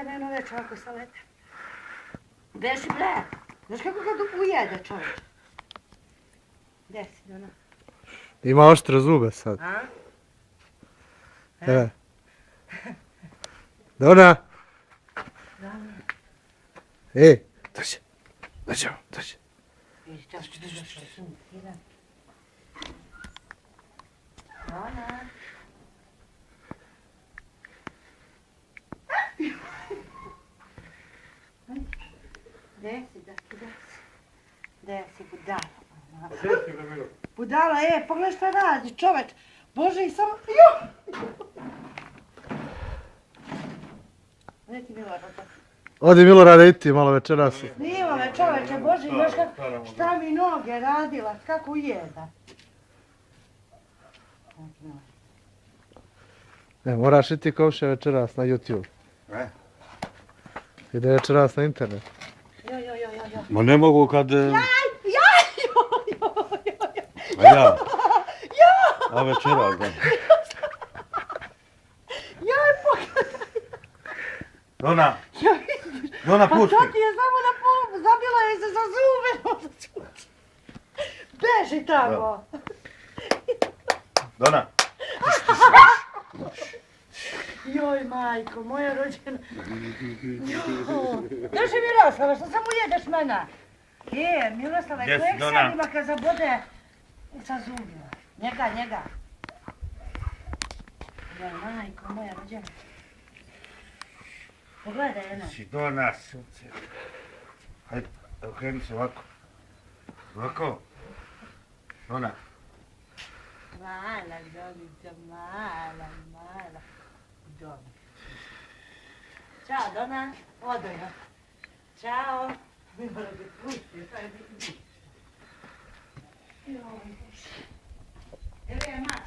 kad jedno večer ovako saleta. Gde si, bre? Znaš kako kad ujede čovječ? Gde si, Dona? Ima oštre zube sad. A? Dona. Dona. Dona. Ej, dođe. Dođe. Vidi, čao, idem. Dona. Gde si, budala? Budala, pogledaj šta radi, čoveč. Bože, i samo... Gdje ti Milorad? Odi Milorade i ti malo večeras. Snima me čoveče, Bože, još šta mi noge radila, kako ujeda. Ne, moraš i ti komšija večeras na YouTube. Ide večeras na internet. Jo. Ma ne mogu kad... Jaj! A ja? A večeras, da. Jaj, pogledaj! Dona, Pa pušti! to ti je samo da zabila je se za zube. Beži tamo! Dona! Joj, majko, moja rođena. Drži Miroslava, što samo jedeš mene? Miroslava, Gdje si, kojeg Dona? sad ima kad zabode sa zubima? Njega. Joj, majko, moja rođena. Pogledaj, jedno. Si Dona, srce. Hajde, okreni se ovako. Ovako. Dona. Mala, Donica, mala. Dona. Ćao, Dona. Odo ja. Ćao. Mi mora da pusti, sad je biti. Joj, Bože. Evo je mala.